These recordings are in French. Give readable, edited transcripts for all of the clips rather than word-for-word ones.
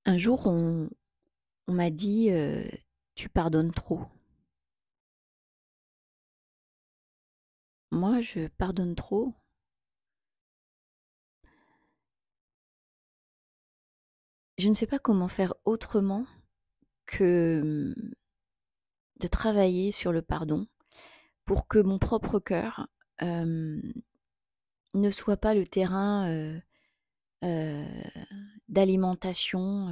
Un jour, on m'a dit, «Tu pardonnes trop». Moi, je pardonne trop. Je ne sais pas comment faire autrement que, de travailler sur le pardon pour que mon propre cœur, hem, ne soit pas le terrain, heu, d'alimentation,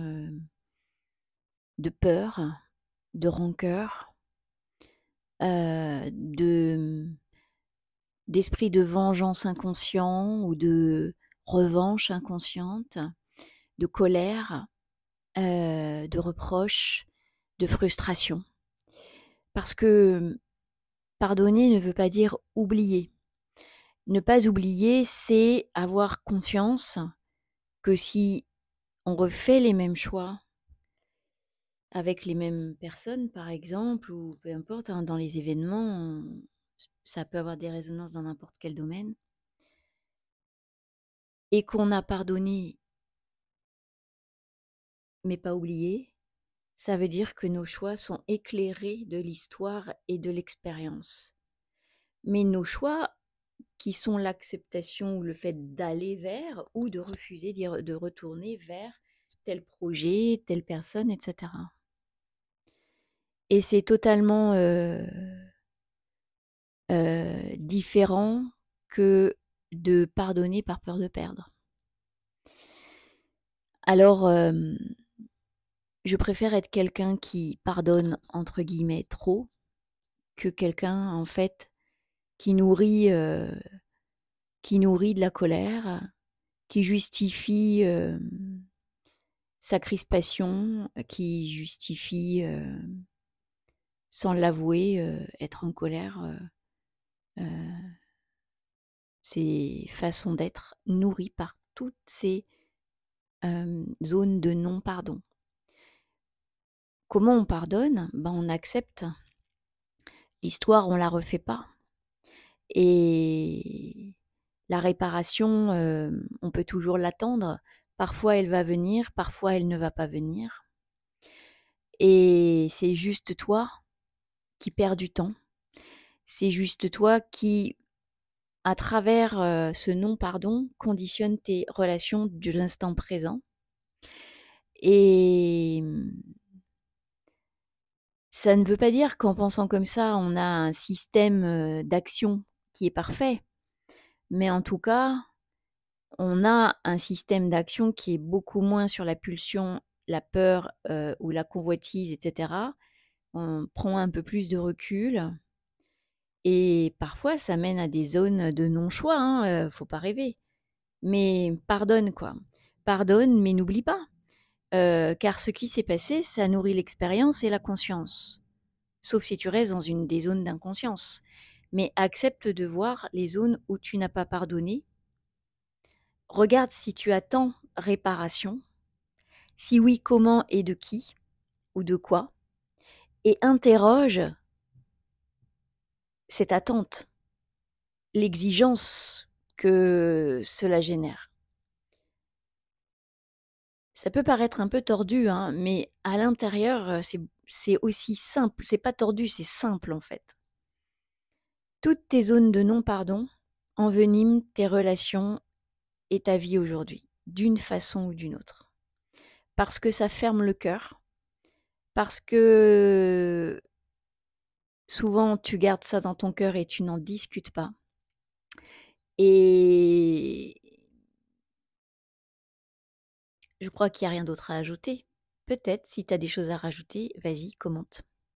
de peur, de rancœur, de d'esprit de vengeance inconscient ou de revanche inconsciente, de colère, de reproches, de frustration. Parce que pardonner ne veut pas dire oublier. Ne pas oublier, c'est avoir conscience que si on refait les mêmes choix avec les mêmes personnes, par exemple, ou peu importe, hein, dans les événements, ça peut avoir des résonances dans n'importe quel domaine, et qu'on a pardonné mais pas oublié, ça veut dire que nos choix sont éclairés de l'histoire et de l'expérience. Mais nos choix, qui sont l'acceptation ou le fait d'aller vers ou de refuser, de retourner vers tel projet, telle personne, etc. Et c'est totalement différent que de pardonner par peur de perdre. Alors, je préfère être quelqu'un qui pardonne entre guillemets trop que quelqu'un en fait qui nourrit, qui nourrit de la colère, qui justifie sa crispation, qui justifie, sans l'avouer, être en colère, heu, ses façons d'être nourries par toutes ces, zones de non-pardon. Comment on pardonne? Ben, on accepte. L'histoire, on la refait pas, et la réparation, on peut toujours l'attendre. Parfois, elle va venir, parfois elle ne va pas venir, et c'est juste toi qui perds du temps. C'est juste toi qui, à travers, ce non-pardon, conditionne tes relations de l'instant présent, et ça ne veut pas dire qu'en pensant comme ça, on a un système, d'action qui est parfait, mais en tout cas, on a un système d'action qui est beaucoup moins sur la pulsion, la peur, ou la convoitise, et cetera. On prend un peu plus de recul, et parfois ça mène à des zones de non-choix, hein, faut pas rêver. Mais pardonne quoi. Pardonne, mais n'oublie pas, car ce qui s'est passé, ça nourrit l'expérience et la conscience. Sauf si tu restes dans une des zones d'inconscience. Mais accepte de voir les zones où tu n'as pas pardonné. Regarde si tu attends réparation. Si oui, comment et de qui ou de quoi. Et interroge cette attente, l'exigence que cela génère. Ça peut paraître un peu tordu, hein, mais à l'intérieur, c'est aussi simple. C'est pas tordu, c'est simple en fait. Toutes tes zones de non-pardon enveniment tes relations et ta vie aujourd'hui, d'une façon ou d'une autre. Parce que ça ferme le cœur, parce que souvent tu gardes ça dans ton cœur et tu n'en discutes pas. Et je crois qu'il n'y a rien d'autre à ajouter. Peut-être, si tu as des choses à rajouter, vas-y, commente.